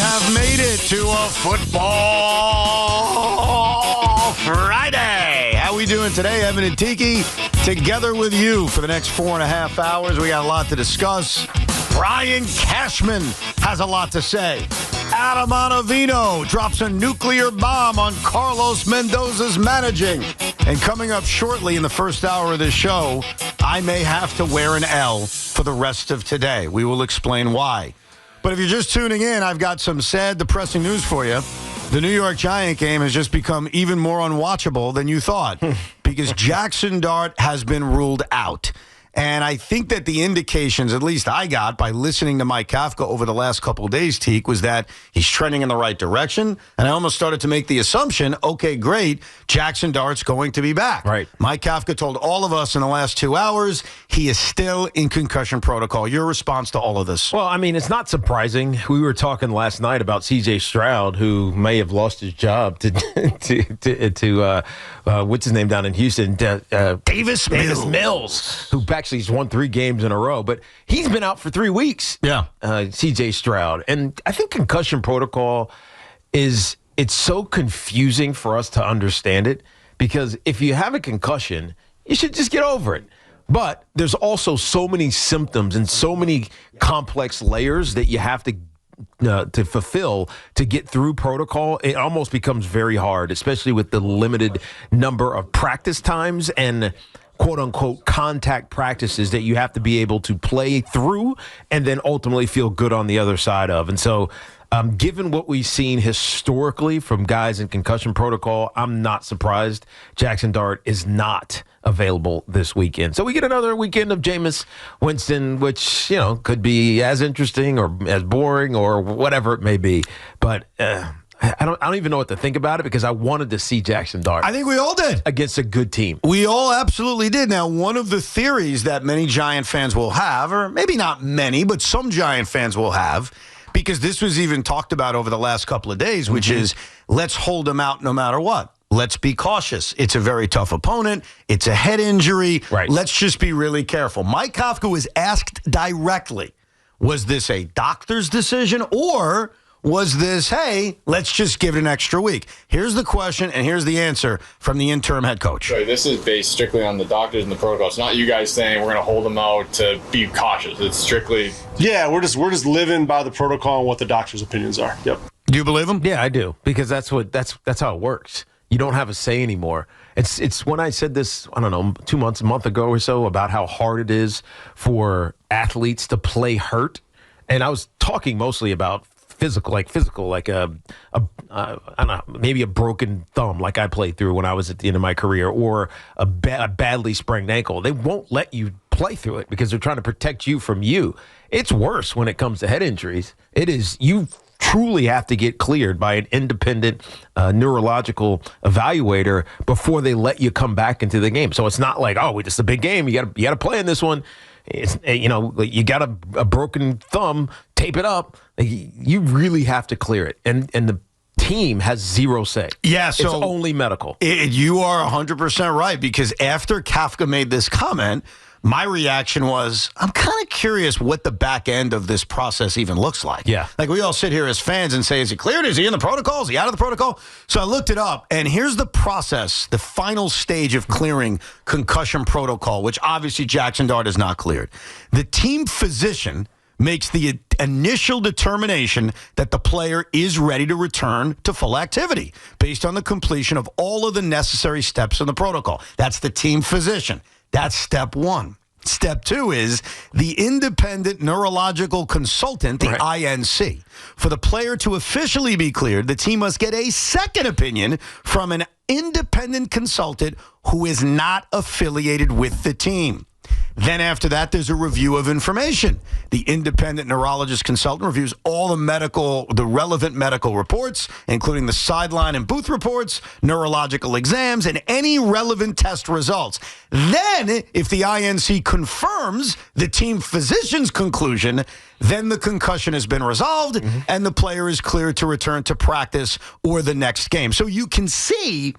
have made it to a Football Friday. How we doing today, Evan and Tiki? Together with you for the next 4.5 hours. We got a lot to discuss. Brian Cashman has a lot to say. Adam Ottavino drops a nuclear bomb on Carlos Mendoza's managing. And coming up shortly in the first hour of this show, I may have to wear an L for the rest of today. We will explain why. But if you're just tuning in, I've got some sad, depressing news for you. The New York Giant game has just become even more unwatchable than you thought because Jaxson Dart has been ruled out. And I think that the indications, at least I got by listening to Mike Kafka over the last couple of days, Teak, was that he's trending in the right direction. And I almost started to make the assumption, okay, great, Jaxson Dart's going to be back. Right. Mike Kafka told all of us in the last 2 hours he is still in concussion protocol. Your response to all of this? Well, I mean, it's not surprising. We were talking last night about C.J. Stroud, who may have lost his job to what's his name down in Houston? Davis Mills, who actually he's won 3 games in a row, but he's been out for 3 weeks. Yeah. C.J. Stroud. And I think concussion protocol it's so confusing for us to understand it because if you have a concussion, you should just get over it. But there's also so many symptoms and so many complex layers that you have to fulfill to get through protocol. It almost becomes very hard, especially with the limited number of practice times and quote-unquote contact practices that you have to be able to play through and then ultimately feel good on the other side of. And so given what we've seen historically from guys in concussion protocol, I'm not surprised Jaxson Dart is not available this weekend. So we get another weekend of Jameis, Winston, which, you know, could be as interesting or as boring or whatever it may be. But I don't even know what to think about it because I wanted to see Jaxson Dart. I think we all did. Against a good team. We all absolutely did. Now, one of the theories that many Giant fans will have, or maybe not many, but some Giant fans will have, because this was even talked about over the last couple of days, which is let's hold him out no matter what. Let's be cautious. It's a very tough opponent. It's a head injury. Right. Let's just be really careful. Mike Kafka was asked directly, was this a doctor's decision or was this, hey, let's just give it an extra week? Here's the question, and here's the answer from the interim head coach. Right, this is based strictly on the doctors and the protocol. It's not you guys saying we're going to hold them out to be cautious. It's strictly... Yeah, we're just living by the protocol and what the doctor's opinions are. Yep. Do you believe him? Yeah, I do, because that's how it works. You don't have a say anymore. It's when I said this, I don't know, a month ago or so, about how hard it is for athletes to play hurt. And I was talking mostly about physical, like I don't know, maybe a broken thumb like I played through when I was at the end of my career, or a badly sprained ankle. They won't let you play through it because they're trying to protect you from you. It's worse when it comes to head injuries. It is, you truly have to get cleared by an independent neurological evaluator before they let you come back into the game. So it's not like, oh, it's a big game, you got to play in this one. It's, you know, you got a broken thumb, tape it up. You really have to clear it, and the team has zero say. Yeah, so it's only medical. You are 100% right, because after Kafka made this comment, my reaction was, I'm kind of curious what the back end of this process even looks like. Yeah. Like, we all sit here as fans and say, is he cleared? Is he in the protocol? Is he out of the protocol? So I looked it up, and here's the process, the final stage of clearing concussion protocol, which obviously Jaxson Dart is not cleared. The team physician makes the initial determination that the player is ready to return to full activity based on the completion of all of the necessary steps in the protocol. That's the team physician. That's step one. Step two is the independent neurological consultant, the INC. For the player to officially be cleared, the team must get a second opinion from an independent consultant who is not affiliated with the team. Then after that, there's a review of information. The independent neurologist consultant reviews all the relevant medical reports, including the sideline and booth reports, neurological exams, and any relevant test results. Then, if the INC confirms the team physician's conclusion, then the concussion has been resolved and the player is cleared to return to practice or the next game. So you can see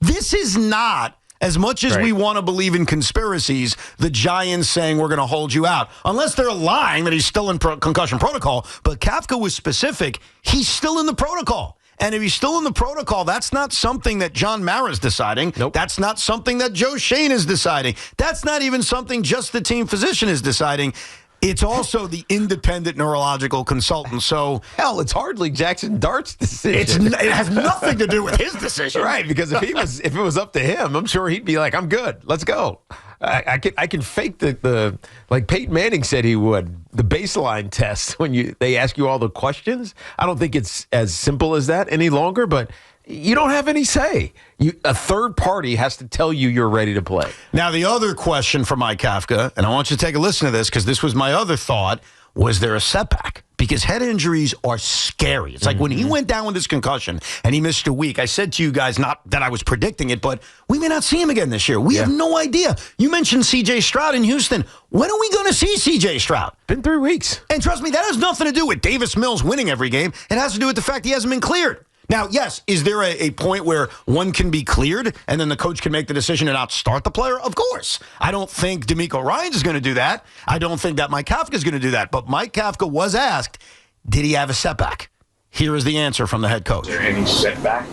this is not As much as we want to believe in conspiracies, the Giants saying we're going to hold you out. Unless they're lying that he's still in concussion protocol. But Kafka was specific. He's still in the protocol. And if he's still in the protocol, that's not something that John Mara's deciding. Nope. That's not something that Joe Shane is deciding. That's not even something just the team physician is deciding. It's also the independent neurological consultant. So, hell, it's hardly Jaxson Dart's decision. it has nothing to do with his decision. Right, because if it was up to him, I'm sure he'd be like, I'm good. Let's go. I can fake the like Peyton Manning said he would, the baseline test when they ask you all the questions. I don't think it's as simple as that any longer, but you don't have any say. A third party has to tell you you're ready to play. Now, the other question for Mike Kafka, and I want you to take a listen to this because this was my other thought, was there a setback? Because head injuries are scary. It's like when he went down with his concussion and he missed a week, I said to you guys, not that I was predicting it, but we may not see him again this year. We have no idea. You mentioned C.J. Stroud in Houston. When are we going to see C.J. Stroud? Been 3 weeks. And trust me, that has nothing to do with Davis Mills winning every game. It has to do with the fact he hasn't been cleared. Now, yes, is there a point where one can be cleared and then the coach can make the decision to not start the player? Of course. I don't think D'Amico Ryans is going to do that. I don't think that Mike Kafka is going to do that. But Mike Kafka was asked, did he have a setback? Here is the answer from the head coach. Is there any setback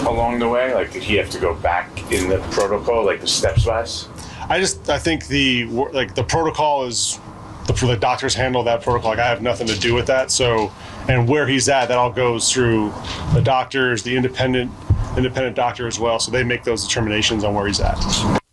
along the way? Like, did he have to go back in the protocol, like the steps wise? I think the protocol is the doctors handle that protocol. Like, I have nothing to do with that. So, and where he's at, that all goes through the doctors, the independent doctor as well. So they make those determinations on where he's at.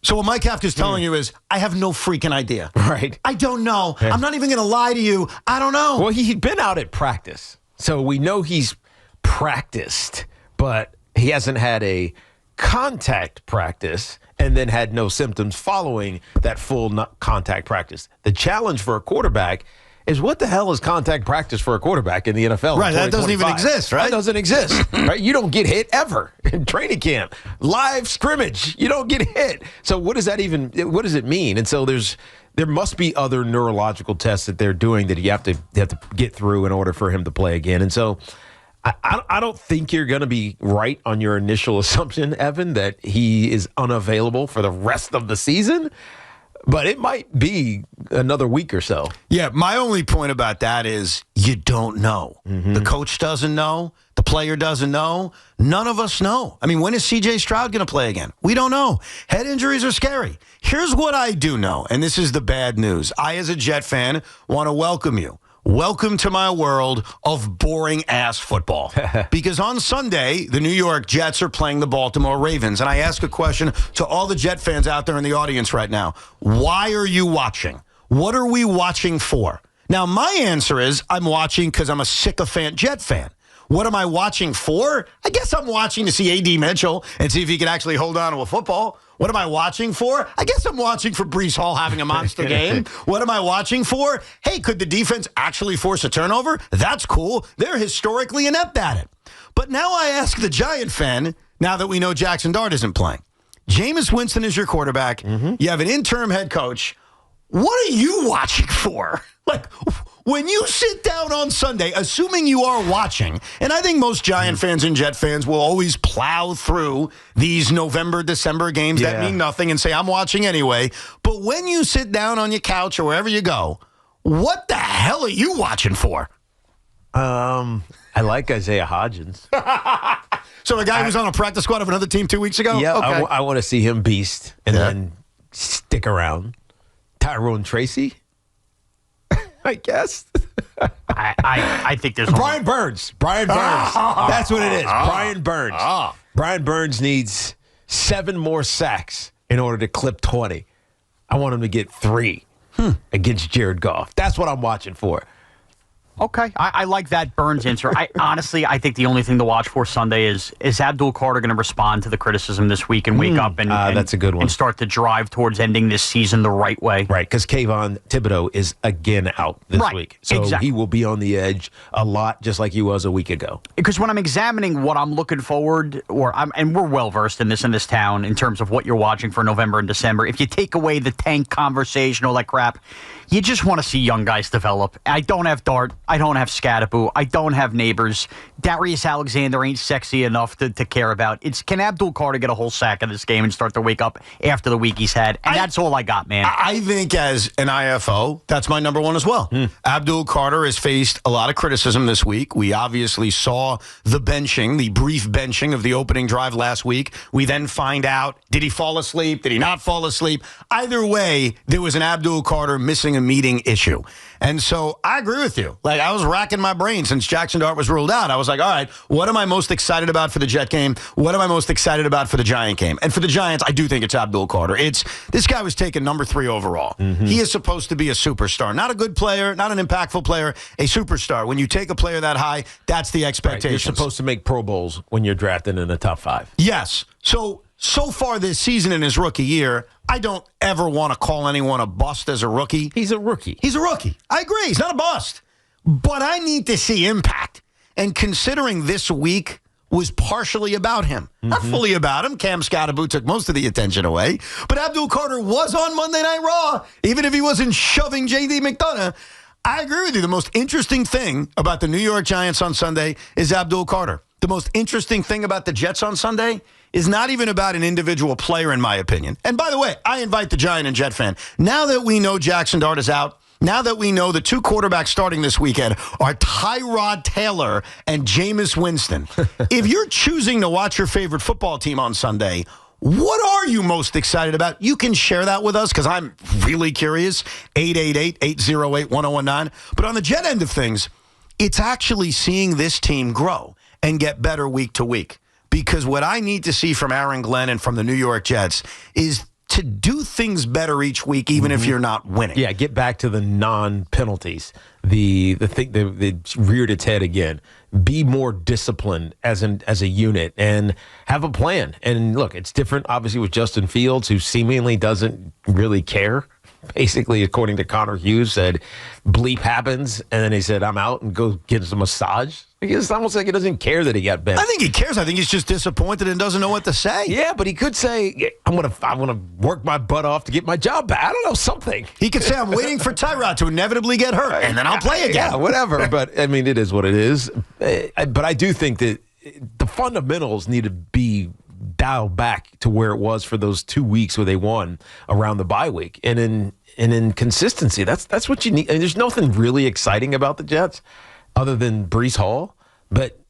So what Mike Kafka is telling you is, I have no freaking idea. Right. I don't know. Yeah. I'm not even going to lie to you. I don't know. Well, he'd been out at practice. So we know he's practiced, but he hasn't had a contact practice and then had no symptoms following that full contact practice. The challenge for a quarterback is, what the hell is contact practice for a quarterback in the NFL? Right, that doesn't even exist, right? That doesn't exist, right? You don't get hit ever in training camp. Live scrimmage, you don't get hit. So what does it mean? And so there must be other neurological tests that they're doing that you have to get through in order for him to play again. And so I don't think you're going to be right on your initial assumption, Evan, that he is unavailable for the rest of the season. But it might be another week or so. Yeah, my only point about that is you don't know. The coach doesn't know. The player doesn't know. None of us know. I mean, when is C.J. Stroud going to play again? We don't know. Head injuries are scary. Here's what I do know, and this is the bad news. I, as a Jet fan, want to welcome you. Welcome to my world of boring-ass football. Because on Sunday, the New York Jets are playing the Baltimore Ravens. And I ask a question to all the Jet fans out there in the audience right now. Why are you watching? What are we watching for? Now, my answer is I'm watching because I'm a sycophant Jet fan. What am I watching for? I guess I'm watching to see A.D. Mitchell and see if he can actually hold on to a football. What am I watching for? I guess I'm watching for Breece Hall having a monster game. What am I watching for? Hey, could the defense actually force a turnover? That's cool. They're historically inept at it. But now I ask the Giant fan, now that we know Jaxson Dart isn't playing. Jameis Winston is your quarterback. You have an interim head coach. What are you watching for? Like, when you sit down on Sunday, assuming you are watching, and I think most Giant fans and Jet fans will always plow through these November, December games that mean nothing and say, I'm watching anyway. But when you sit down on your couch or wherever you go, what the hell are you watching for? I like Isaiah Hodgins. So a guy who's on a practice squad of another team 2 weeks ago? Yeah, okay. I want to see him beast and then stick around. Tyrod Tracy, I guess. I think there's Brian Burns. That's what it is. Brian Burns. Brian Burns needs 7 more sacks in order to clip 20. I want him to get 3 against Jared Goff. That's what I'm watching for. Okay, I like that Burns answer. I think the only thing to watch for Sunday is Abdul Carter going to respond to the criticism this week and wake up and that's a good one, and start the drive towards ending this season the right way. Right, because Kayvon Thibodeau is again out this week, so he will be on the edge a lot, just like he was a week ago. Because when I'm examining what I'm looking forward, and we're well versed in this town in terms of what you're watching for November and December. If you take away the tank conversation, all that crap, you just want to see young guys develop. I don't have Dart. I don't have Scadaboo. I don't have Neighbors. Darius Alexander ain't sexy enough to care about. Can Abdul Carter get a whole sack of this game and start to wake up after the week he's had? And that's all I got, man. I think as an IFO, that's my number one as well. Abdul Carter has faced a lot of criticism this week. We obviously saw the brief benching of the opening drive last week. We then find out, did he fall asleep? Did he not fall asleep? Either way, there was an Abdul Carter missing a meeting issue. And so I agree with you. Like, I was racking my brain since Jaxson Dart was ruled out. I was like, all right, what am I most excited about for the Jet game? What am I most excited about for the Giant game? And for the Giants, I do think it's Abdul Carter. This guy was taken number 3 overall. He is supposed to be a superstar. Not a good player, not an impactful player, a superstar. When you take a player that high, that's the expectation. You're supposed to make Pro Bowls when you're drafted in the top 5. Yes. So far this season in his rookie year, I don't ever want to call anyone a bust as a rookie. He's a rookie. He's a rookie. I agree. He's not a bust. But I need to see impact. And considering this week was partially about him, not fully about him. Cam Scadaboo took most of the attention away. But Abdul Carter was on Monday Night Raw, even if he wasn't shoving J.D. McDonough. I agree with you. The most interesting thing about the New York Giants on Sunday is Abdul Carter. The most interesting thing about the Jets on Sunday is not even about an individual player, in my opinion. And by the way, I invite the Giant and Jet fan. Now that we know Jaxson Dart is out, now that we know the 2 quarterbacks starting this weekend are Tyrod Taylor and Jameis Winston, if you're choosing to watch your favorite football team on Sunday, what are you most excited about? You can share that with us because I'm really curious. 888-808-1019. But on the Jet end of things, it's actually seeing this team grow and get better week to week. Because what I need to see from Aaron Glenn and from the New York Jets is to do things better each week, even if you're not winning. Yeah, get back to the non-penalties. The thing that reared its head again. Be more disciplined as a unit and have a plan. And look, it's different, obviously, with Justin Fields, who seemingly doesn't really care. Basically, according to Connor Hughes, said bleep happens, and then he said, I'm out and go get a massage. It's almost like he doesn't care that he got bent. I think he cares. I think he's just disappointed and doesn't know what to say. Yeah, but he could say, I want to work my butt off to get my job back. I don't know, something. He could say, I'm waiting for Tyrod to inevitably get hurt, and then I'll play again. Yeah, whatever. But, I mean, it is what it is. But I do think that the fundamentals need to be dialed back to where it was for those 2 weeks where they won around the bye week. And in consistency, that's what you need. And there's nothing really exciting about the Jets other than Breece Hall, but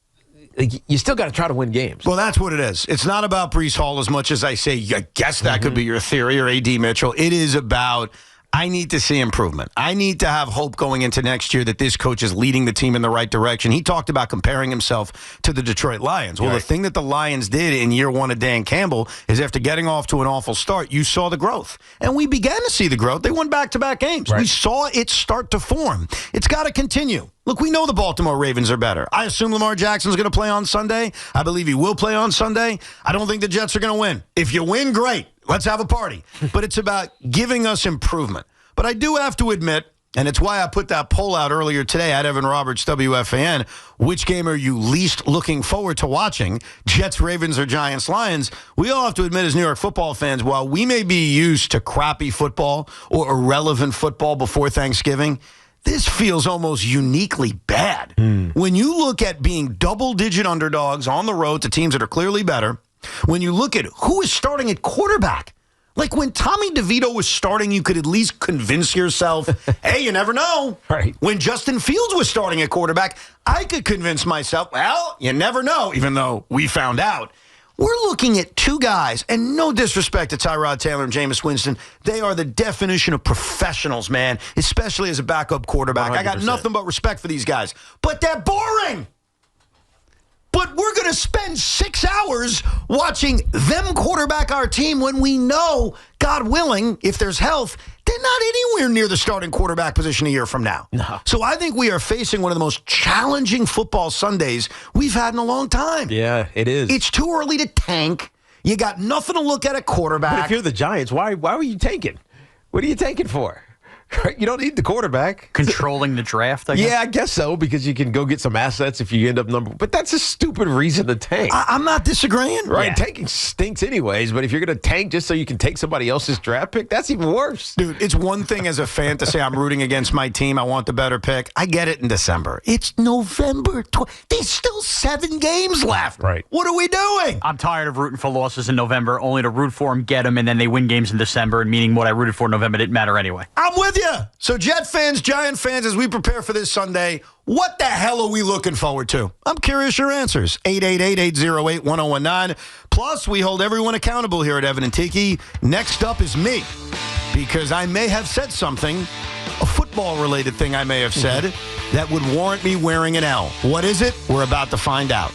you still got to try to win games. Well, that's what it is. It's not about Breece Hall as much as I say, I guess that could be your theory, or A.D. Mitchell. It is about, I need to see improvement. I need to have hope going into next year that this coach is leading the team in the right direction. He talked about comparing himself to the Detroit Lions. Well, the thing that the Lions did in year 1 of Dan Campbell is after getting off to an awful start, you saw the growth. And we began to see the growth. They won back-to-back games. Right. We saw it start to form. It's got to continue. Look, we know the Baltimore Ravens are better. I assume Lamar Jackson's going to play on Sunday. I believe he will play on Sunday. I don't think the Jets are going to win. If you win, great. Let's have a party. But it's about giving us improvement. But I do have to admit, and it's why I put that poll out earlier today at Evan Roberts, WFAN, which game are you least looking forward to watching, Jets, Ravens, or Giants, Lions? We all have to admit as New York football fans, while we may be used to crappy football or irrelevant football before Thanksgiving, this feels almost uniquely bad. When you look at being double-digit underdogs on the road to teams that are clearly better, when you look at who is starting at quarterback, like when Tommy DeVito was starting, you could at least convince yourself, hey, you never know. Right. When Justin Fields was starting at quarterback, I could convince myself, well, you never know, even though we found out. We're looking at 2 guys, and no disrespect to Tyrod Taylor and Jameis Winston. They are the definition of professionals, man, especially as a backup quarterback. 100%. I got nothing but respect for these guys. But they're boring. But we're going to spend 6 hours watching them quarterback our team when we know, God willing, if there's health, they're not anywhere near the starting quarterback position a year from now. No. So I think we are facing one of the most challenging football Sundays we've had in a long time. Yeah, it is. It's too early to tank. You got nothing to look at quarterback. But if you're the Giants, why were you tanking? What are you tanking for? You don't need the quarterback. Controlling the draft, I guess? Yeah, I guess so, because you can go get some assets if you end up number. But that's a stupid reason to tank. I'm not disagreeing. Right? Yeah. Tanking stinks anyways, but if you're going to tank just so you can take somebody else's draft pick, that's even worse. Dude, it's one thing as a fan to say I'm rooting against my team. I want the better pick. I get it in December. It's November. There's still 7 games left. Right. What are we doing? I'm tired of rooting for losses in November, only to root for them, get them, and then they win games in December, and meaning what I rooted for in November didn't matter anyway. I'm with you. So, Jet fans, Giant fans, as we prepare for this Sunday, what the hell are we looking forward to? I'm curious your answers. 888-808-1019. Plus, we hold everyone accountable here at Evan and Tiki. Next up is me, because I may have said something, a football-related thing I may have said, that would warrant me wearing an L. What is it? We're about to find out.